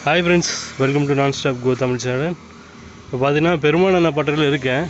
Hi friends, welcome to Non-Stop Go Tamil channel. இப்போ பார்த்தீங்கன்னா பெருமாள் அண்ணா பட்டறையில் இருக்கேன்.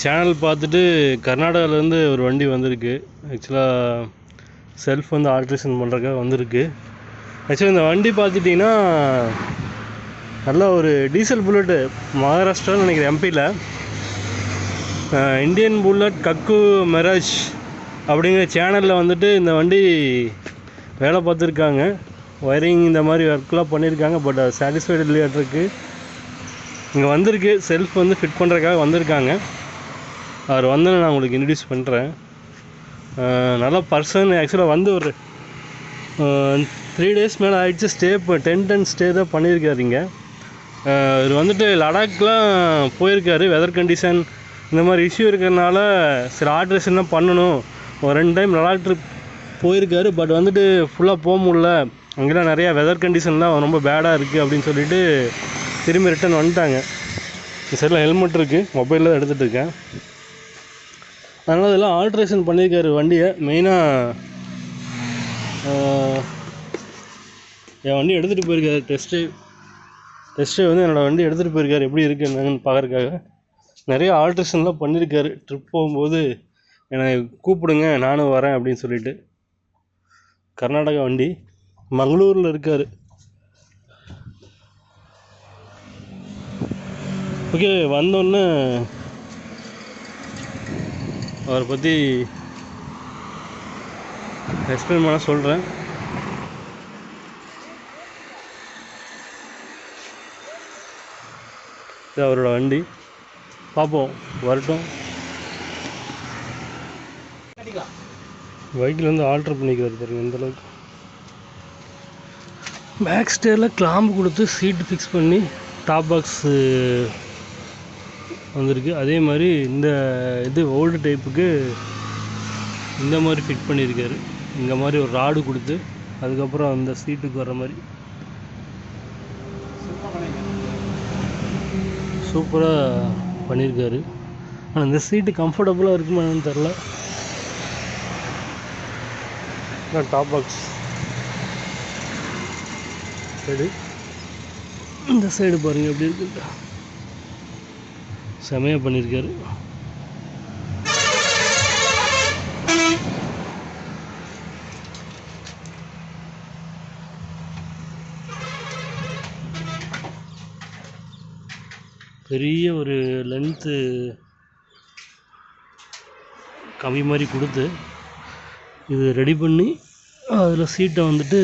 சேனல் பார்த்துட்டு கர்நாடகாவிலேருந்து ஒரு வண்டி வந்திருக்கு. ஆக்சுவலாக செல்ஃப் வந்து ஆல்ட்ரேஷன் பண்ணுறதுக்காக வந்திருக்கு. ஆக்சுவலாக இந்த வண்டி பார்த்துட்டிங்கன்னா நல்லா ஒரு டீசல் புல்லட்டு மகாராஷ்டிரான்னு நினைக்கிறேன், எம்பியில் இந்தியன் புல்லட் கக்கு மெராஜ் அப்படிங்கிற சேனலில் வந்துட்டு இந்த வண்டி வேலை பார்த்துருக்காங்க. ஒயரிங் இந்த மாதிரி ஒர்க்லாம் பண்ணியிருக்காங்க. பட் சாட்டிஸ்ஃபைடு இல்லையாட்டிருக்கு. இங்கே வந்திருக்கு, செல்ஃப் வந்து ஃபிட் பண்ணுறதுக்காக வந்திருக்காங்க. அவர் வந்து நான் உங்களுக்கு இன்ட்ரடியூஸ் பண்ணுறேன். நல்ல பர்சன். ஆக்சுவலாக வந்து ஒரு 3 days மேலே ஆகிடுச்சு. டென்ட் அண்ட் ஸ்டே தான் பண்ணியிருக்காருங்க. இவர் வந்துட்டு லடாக்லாம் போயிருக்காரு. வெதர் கண்டிஷன் இந்த மாதிரி இஷ்யூ இருக்கிறதுனால சில ஆல்ட்ரேஷன்லாம் பண்ணணும். ஒரு 2 time லடாக் ட்ரிப் போயிருக்காரு. பட் வந்துட்டு ஃபுல்லாக போக முடியல, அங்கெல்லாம் நிறையா வெதர் கண்டிஷன்லாம் ரொம்ப பேடாக இருக்குது அப்படின்னு சொல்லிட்டு திரும்பி ரிட்டன் வந்துட்டாங்க. இந்த சைடில் ஹெல்மெட் இருக்குது, மொபைலில் தான் எடுத்துகிட்டு இருக்கேன். அதனால் இதெல்லாம் ஆல்ட்ரேஷன் பண்ணியிருக்காரு வண்டியை. மெயினாக என் வண்டி எடுத்துகிட்டு போயிருக்காரு. டெஸ்ட்டு வந்து என்னோடய வண்டி எடுத்துகிட்டு போயிருக்காரு. எப்படி இருக்குது என்னன்னு பார்க்குறதுக்காக நிறைய ஆல்ட்ரேஷன்லாம் பண்ணியிருக்காரு. ட்ரிப் போகும்போது என்னை கூப்பிடுங்க, நானும் வரேன் அப்படின்னு சொல்லிட்டு. கர்நாடகா வண்டி, மங்களூரில் இருக்கார். ஓகே, வந்தோடனே அவரை பற்றி எக்ஸ்பிளைன் பண்ண சொல்கிறேன். இது அவரோட வண்டி. பார்ப்போம், வரட்டும். பைக்கில் வந்து ஆல்ட்ரு பண்ணிக்கிறாரு பாருங்க இந்தளவுக்கு. பேக் ஸ்டேரில் கிளாம்பு கொடுத்து சீட்டு ஃபிக்ஸ் பண்ணி டாப் பாக்ஸு வந்திருக்கு. அதே மாதிரி இந்த இது ஓல்டு டைப்புக்கு இந்த மாதிரி ஃபிட் பண்ணியிருக்காரு. இந்த மாதிரி ஒரு ராடு கொடுத்து அதுக்கப்புறம் அந்த சீட்டுக்கு வர்ற மாதிரி சூப்பராக பண்ணியிருக்காரு. ஆனால் இந்த சீட்டு கம்ஃபர்டபுளாக இருக்குமான்னு தெரில. டாப் பாக்ஸ் சைடு, இந்த சைடு பாருங்கள் எப்படி இருக்கு, செமையாக பண்ணியிருக்காரு. பெரிய ஒரு லென்த்து கம்மி மாதிரி கொடுத்து இது ரெடி பண்ணி அதில் சீட்டை வந்துட்டு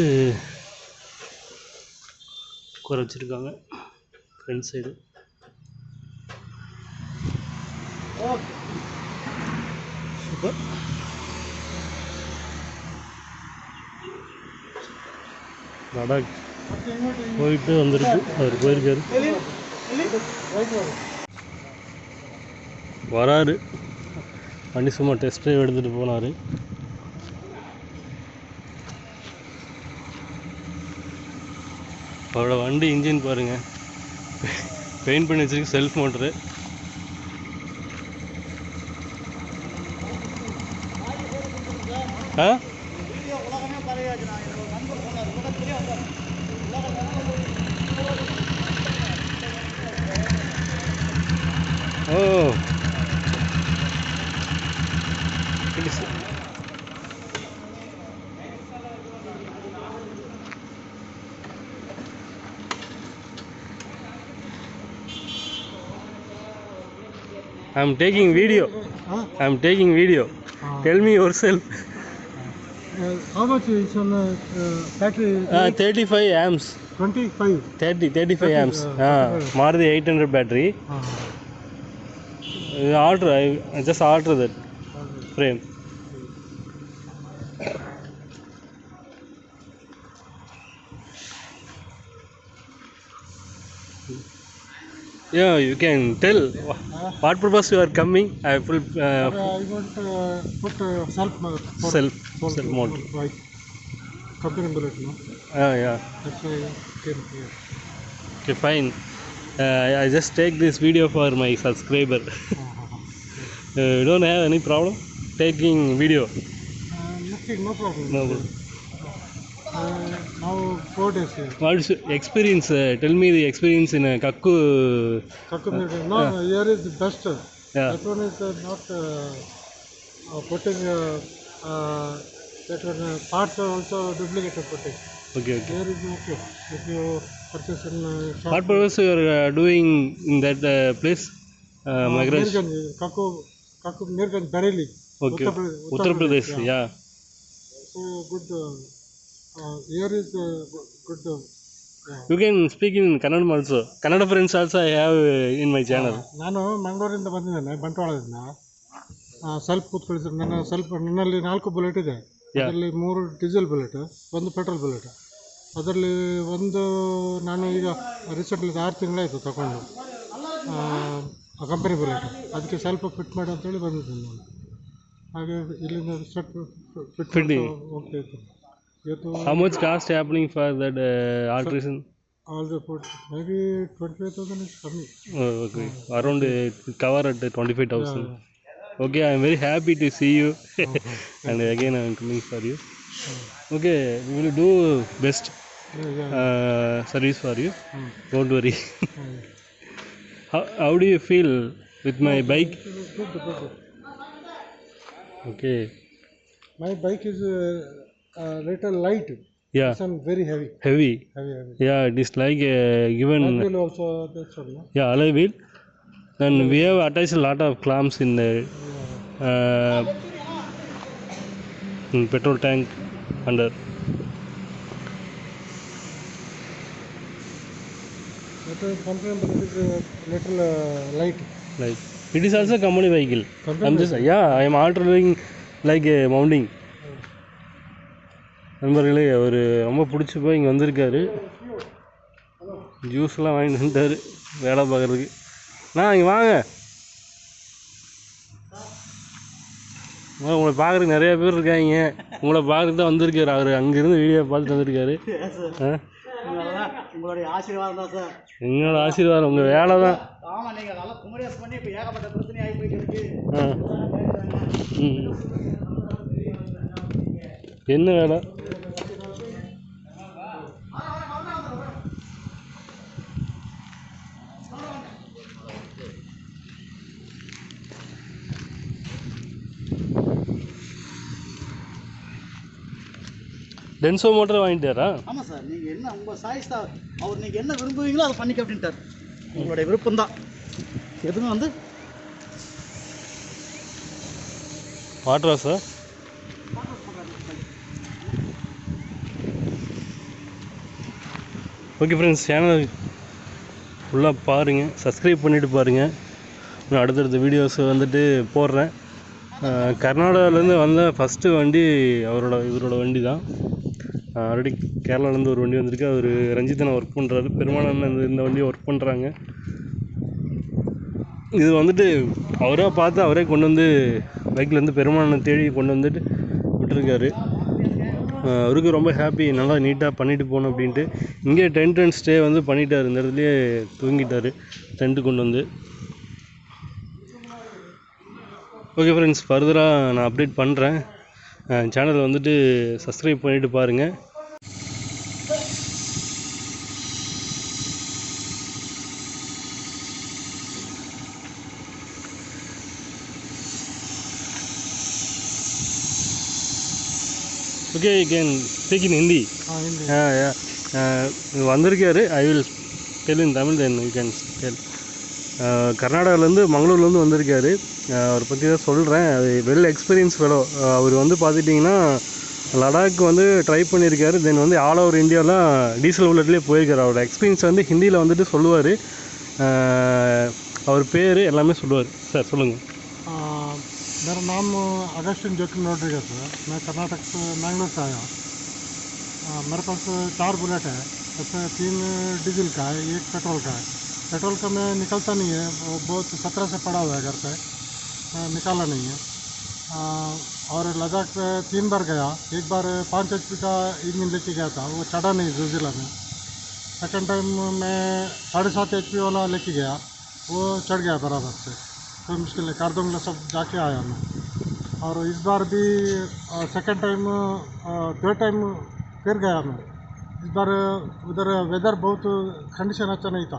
குறைச்சிருக்காங்க ஃப்ரண்ட் சைடு. சூப்பர். லடாக் போயிட்டு வந்துருக்கு. அவர் போயிருக்காரு, வராரு. வண்டி சும்மா டெஸ்ட் ட்ரைவ் எடுத்துகிட்டு போனார். அவரோட வண்டி இன்ஜின் பாருங்கள், பெயிண்ட் பண்ணி வச்சிருக்கு. Self motor. ஓ, I'm taking video. I'm taking video. Tell me yourself. How much is on the battery? 35 amps. 25. 35 amps. Maruti 800 battery. I just ordered that frame. Yeah, you can tell what purpose you are coming. I will. I want to put self motor. Right. Company bullet, no? Yeah. That's why I came here. Okay, fine. I just take this video for my subscriber. You don't have any problem taking video? Nothing, no problem. No problem. Now 4 days here. What is experience? Tell me the experience in Kakku. No, here is the best. Yeah. That one is not putting that one parts are also duplicated putting. Okay. Here is okay. If you purchase in shop. What purpose you are doing in that place? Maharaj. Mirganj, Kakku Mirganj, Bareilly. Okay. Uttar Pradesh. Yeah. So good. Here is good. You can speak in Kannadam also. Kannada friends also I have in my channel. ನಾನು ಮಂಗಳೂರಿಂದ ಬಂದಿದ್ದೇನೆ ಬಂಟ್ವಾಳದಿಂದ ಸ್ವಲ್ಪ ಕೂತ್ಕೊಳಿಸಿದ್ರು ನನ್ನಲ್ಲಿ 4 bullet ಇದೆ. ಅದರಲ್ಲಿ 3 diesel bullet, 1 petrol bullet. ಅದರಲ್ಲಿ ಒಂದು ನಾನು ಈಗ ರೀಸೆಂಟ್ಲಿ 6 ತಿಂಗಳಾಯಿತು ತಗೊಂಡು ಕಂಪನಿ ಬುಲೆಟ್. ಅದಕ್ಕೆ ಸ್ವಲ್ಪ ಫಿಟ್ ಮಾಡಿ ಅಂತೇಳಿ ಬಂದಿದ್ದೀನಿ ನಾನು. ಹಾಗೆ ಇಲ್ಲಿಂದ ಸ್ಟೆಪ್ ಫಿಟ್ ಹೋಗ್ತಾ ಇತ್ತು. How much cost happening for that alteration? All the put maybe 25,000 is coming. Oh, okay. Around cover at 25,000. Yeah. Okay, I am very happy to see you. And again I am coming for you. Okay, we will do best service for you. Don't worry. How do you feel with my bike? Good. Okay. My bike is little light. Yeah. This one very heavy. Heavy. Heavy. Yeah, it is like given. Wheel also that's one. No? Yeah, alloy wheel. Then we have attached a lot of clamps in the in petrol tank under. Complaint, but it is little light. Like it is also company vehicle. Company I'm just I am altering like a mounting. நண்பர்களே அவர் ரொம்ப பிடிச்சி போய் இங்கே வந்திருக்காரு. ஜூஸ்லாம் வாங்கிட்டு வந்துட்டார் வேலை பார்க்குறதுக்கு. இங்கே வாங்க. உங்களை பார்க்குறதுக்கு நிறைய பேர் இருக்காங்க. உங்களை பார்க்குறது தான் வந்திருக்காரு. அவர் அங்கேருந்து வீடியோ பார்த்துட்டு வந்திருக்காரு. உங்களுடைய ஆசீர்வாதம் தான் சார். எங்களோட ஆசீர்வாதம் உங்கள் வேலை தான். ஆமாம், நீங்கள் நல்லா குமரேஸ் பண்ணி இப்போ ஏகப்பட்ட பிரச்சனை ஆகி போயிட்டு இருக்கு. என்ன வேலை? டென்சோ மோட்டர் வாங்கிட்டாரா? ஆமாம் சார், நீங்கள் என்ன உங்கள் சாய்ஸ் தான். அவர் நீங்கள் என்ன விரும்புவீங்களோ அதை பண்ணிக்க அப்படின்ட்டார். உங்களுடைய விருப்பம் தான். எதுவுமே வந்து வாட்டரா சார்? ஓகே ஃப்ரெண்ட்ஸ், சேனல் ஃபுல்லாக பாருங்கள், சப்ஸ்கிரைப் பண்ணிவிட்டு பாருங்கள். நான் அடுத்தடுத்த வீடியோஸ் வந்துட்டு போடுறேன். கர்நாடகாவிலேருந்து வந்த ஃபஸ்ட்டு வண்டி இவரோட வண்டி தான். ஆல்ரெடி கேரளாலேருந்து ஒரு வண்டி வந்திருக்கு. அவர் ரஞ்சித்தனை ஒர்க் பண்ணுறாரு. பெருமானன் இந்த வண்டியை ஒர்க் பண்ணுறாங்க. இது வந்துட்டு அவராக பார்த்து அவரே கொண்டு வந்து பைக்லேருந்து பெருமானனை தேடி கொண்டு வந்துட்டு விட்டுருக்காரு. அவருக்கு ரொம்ப ஹாப்பி, நல்லா நீட்டாக பண்ணிட்டு போகணும் அப்படின்ட்டு. இங்கே டென்ட் அண்ட் ஸ்டே வந்து பண்ணிட்டார். இந்த இடத்துலையே தூங்கிட்டார் டென்ட்டு கொண்டு வந்து. ஓகே ஃப்ரெண்ட்ஸ், ஃபர்தராக நான் அப்டேட் பண்ணுறேன். சேனலை வந்துட்டு சப்ஸ்கிரைப் பண்ணிவிட்டு பாருங்கள். Okay, you can speak in Hindi. வந்திருக்காரு. I will tell in Tamil, then you can tell. கர்நாடகாவிலேருந்து மங்களூர்லேருந்து வந்திருக்காரு. அவரை பற்றி தான் சொல்கிறேன். அது வெல் எக்ஸ்பீரியன்ஸ் ஃபெலோ. அவர் வந்து பார்த்துட்டிங்கன்னா லடாக் வந்து ட்ரை பண்ணியிருக்காரு. தென் வந்து ஆல் ஓவர் இந்தியாலாம் டீசல் புல்லட்லேயே போயிருக்காரு. அவரோட எக்ஸ்பீரியன்ஸ் வந்து ஹிந்தியில் வந்துட்டு சொல்லுவார். அவர் பேர் எல்லாமே சொல்லுவார். சார் சொல்லுங்கள். मेरा नाम अगस्टिन जोकिन रोड्रिगस है. मैं कर्नाटक से मैंगलोर से आया. मेरे पास 4 बुलेट है. उसमें 3 डीजल का है, 1 पेट्रोल का है. पेट्रोल का मैं निकलता नहीं है, वो बहुत 17 से पड़ा हुआ है घर पे, निकाला नहीं है. और लद्दाख पे 3 बार गया. एक बार 5 HP का इंजन लेके गया था, वो चढ़ा नहीं ज़िला में. सेकेंड टाइम मैं 7.5 HP वाला लेके गया, वो चढ़ गया बराबर से. कोई मुश्किल नहीं, कारदोंगला सब जाके आया मैं. और इस बार भी सेकेंड टाइम थर्ड टाइम फिर गया मैं। इस बार उधर वेदर बहुत कंडीशन अच्छा नहीं था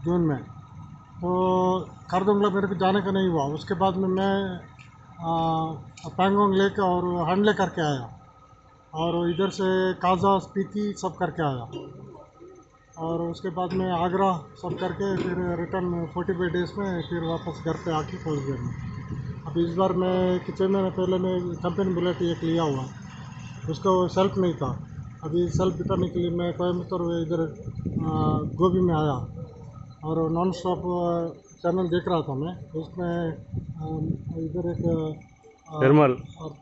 जून में, तो कारदुंगला मेरे को जाने का नहीं हुआ। उसके बाद में मैं पैंगोंग लेक और हंडले करके आया, और इधर से काजा स्पीति सब करके आया, और उसके बाद में आगरा सब करके फिर रिटर्न 45 डेज़ में फिर वापस घर पे आके पहुँच गया मैं। अभी इस बार मैं 6 महीने पहले मैं कंपनी बुलेट एक लिया हुआ, उसको सेल्फ नहीं था। अभी सेल्फ बिठाने के लिए मैं कोयम्बतूर इधर गोभी में आया, और नॉन स्टॉप चैनल देख रहा था मैं। उसमें इधर एक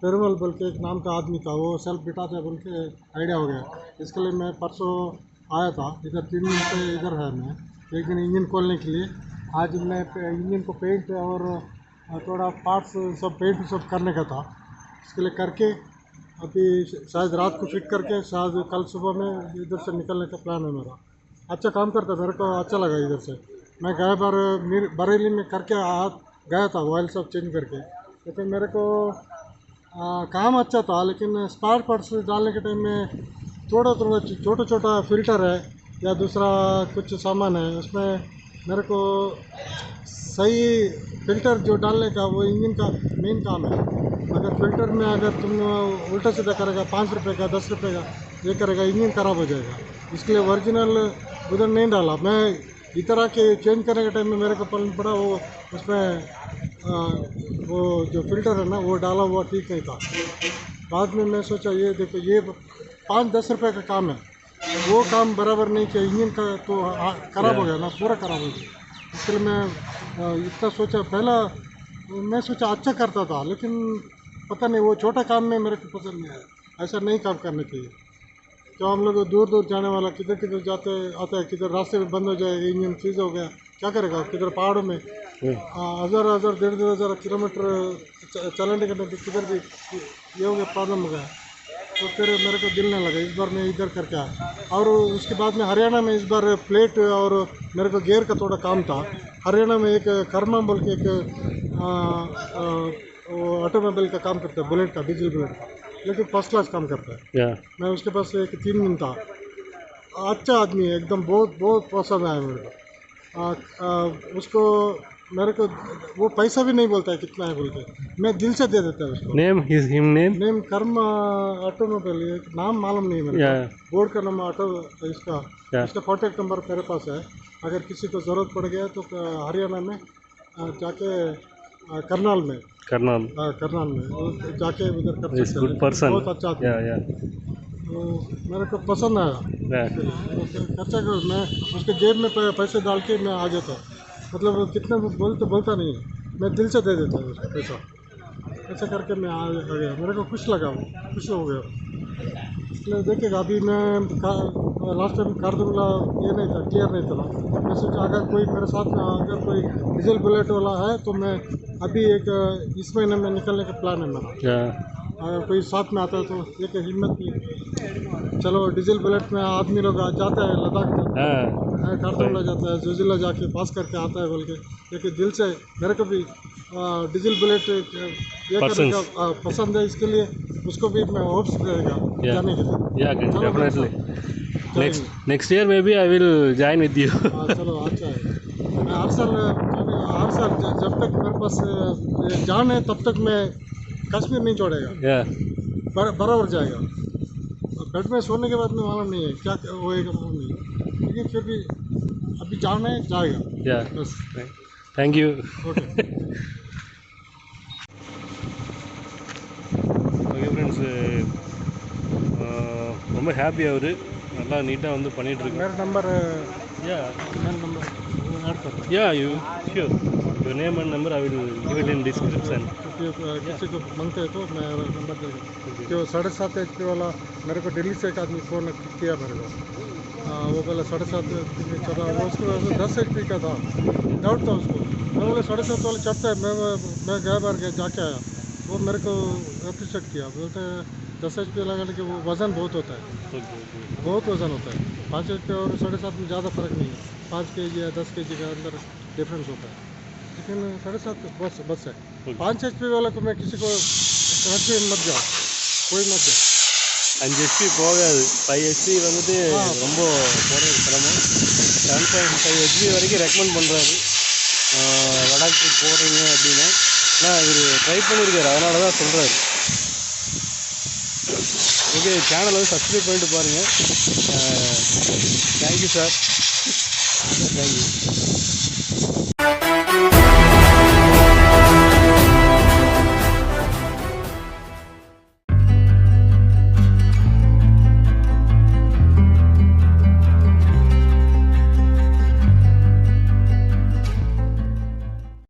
पेरमल बोल के एक नाम का आदमी था, वो सेल्फ बिठाते बोल के आइडिया हो गया। इसके लिए मैं परसों आया था इधर, 3 दिन से इधर है मैं। एक दिन इंजन खोलने के लिए, आज मैं इंजन को पेंट और थोड़ा पार्ट्स सब पेंट सब करने का था, इसके लिए करके अभी शायद रात को फिट करके शायद कल सुबह में इधर से निकलने का प्लान है मेरा। अच्छा काम करता, मेरे को अच्छा लगा इधर से। मैं गए बार बरेली में करके गया था ऑयल सब चेंज करके, लेकिन मेरे को काम अच्छा था, लेकिन स्पार पार्ट्स डालने के टाइम में थोड़ा छोटा छोटा फिल्टर है या दूसरा कुछ सामान है, उसमें मेरे को सही फिल्टर जो डालने का वो इंजन का मेन काम है। अगर फिल्टर में अगर तुम उल्टा सीधा करेगा 5 रुपये का 10 रुपये का ये करेगा, इंजन ख़राब हो जाएगा। इसके लिए ओरिजिनल उधर नहीं डाला मैं। इधर आके चेंज करने के टाइम में मेरे को पड़ा वो उसमें वो जो फिल्टर है ना वो डाला हुआ ठीक नहीं था। बाद में मैं सोचा ये देखो ये 5-10 रुपये का काम है, वो काम बराबर नहीं किया, इंजन का तो ख़राब हो गया ना, पूरा ख़राब हो गया। इसलिए मैं इतना सोचा, पहला मैं सोचा अच्छा करता था, लेकिन पता नहीं वो छोटा काम में मेरे को पसंद नहीं आया। ऐसा नहीं काम करना चाहिए। तो हम लोग दूर दूर जाने वाला किधर किधर जाते आता है, किधर रास्ते में बंद हो जाएगा, इंजन फ्रीज हो गया, क्या करेगा। किधर पहाड़ों में 1000 1,500 किलोमीटर चलाने के लिए किधर भी ये हो गया, प्रॉब्लम हो गया। तो फिर मेरे को दिल नहीं लगा, इस बार मैं इधर करके आया। और उसके बाद में हरियाणा में इस बार प्लेट और मेरे को गियर का थोड़ा काम था। हरियाणा में एक कर्मा बोल के एक ऑटोमोबाइल का काम करता है, बुलेट का, डीजल बुलेट का, लेकिन फर्स्ट क्लास काम करता है। मैं उसके पास एक 3 दिन था, अच्छा आदमी है एकदम, बहुत बहुत पसंद आया मेरे को। उसको मेरे को वो पैसा भी नहीं बोलता है कितना है बोल के, मैं दिल से दे देता है उसको। नेम कर्म ऑटोमोबाइल, नाम मालूम नहीं मेरे को, बोर्ड का नाम ऑटो इसका कॉन्टैक्ट नंबर मेरे पास है। अगर किसी को ज़रूरत पड़ गया तो हरियाणा में जाके करनाल में जाके उधर कर सकते हैं। बहुत अच्छा आदमी, मेरे को पसंद आया। खर्चा कर मैं उसके जेब में पैसे डाल के मैं आ जाता, मतलब कितना बोलता नहीं है, मैं दिल से दे देता हूँ उसको पैसा। ऐसा करके मैं आ गया, मेरे को खुश लगा, वो खुश हो गया। इसलिए देखिएगा, अभी मैं लास्ट टाइम कारदुंगला ये नहीं था, क्लियर नहीं था ना। मैं सोचा अगर कोई मेरे साथ में अगर कोई डीजल बुलेट वाला है तो मैं अभी एक इस महीने में निकलने का प्लान है मेरा। अगर कोई साथ में आता है तो एक हिम्मत की, चलो डीजल बुलेट में आदमी लोग जाता है, लद्दाख जाता है, कारदुंगला जाता है, जोजिला जाके पास करके आता है बोल के, लेकिन दिल से मेरे को भी डीजल बुलेट ये करने का पसंद है। इसके लिए उसको भी मैं होप्स रहेगा जाने के लिए। Next year maybe I will join with you. चलो अच्छा है। मैं हर साल जब तक मेरे पास जान है तब तक मैं कश्मीर नहीं छोड़ेगा, बराबर जाएगा। बेड में सोने के बाद में मालूम नहीं है क्या होएगा, मालूम नहीं है, लेकिन फिर भी अभी जाना है, जाएगा बस। Thank you. ஓகே ஃப்ரெண்ட்ஸ், ரொம்ப ஹாப்பி அவர், நல்லா நீட்டாக வந்து பண்ணிகிட்ருக்கு. मेरा number you sure your name and number I will give it in description. किसी को मांगते हैं तो मैं नंबर दे दूँ। जो 7.5 HP वाला मेरे को दिल्ली से एक आदमी फ़ोन किया मेरे को, वो बोला 7.5 चला, वो उसके वजह से 10 HP का था, डाउट था उसको। मैं बोला 7.5 वाला चढ़ता है, मैं गए बार गया जाके आया, वो मेरे को अप्रिशिएट किया, बोलते हैं 10 HP लगाने के वो वज़न बहुत होता है, बहुत वज़न होता है। 5 HP और 7.5 में ज़्यादा फ़र्क नहीं है, 5 kg या 10 kg का अंदर डिफरेंस होता है, लेकिन 7.5 बस है। 5 HP वाला को मैं किसी को मत जाओ, कोई मत जाओ। 5 ஹெச்பி போகாது. 5 ஹெச்பி வந்துட்டு ரொம்ப போகிறது சிரமம். 7.5 ஹெச்பி வரைக்கும் ரெக்கமெண்ட் பண்ணுறாரு லடாக் ட்ரிப் போகிறீங்க அப்படின்னா. ஆனால் இவர் ட்ரை பண்ணியிருக்காரு, அதனால தான் சொல்கிறாரு. ஓகே, சேனலை வந்து சப்ஸ்கிரைப் பண்ணிட்டு பாருங்கள். Thank you sir, thank you.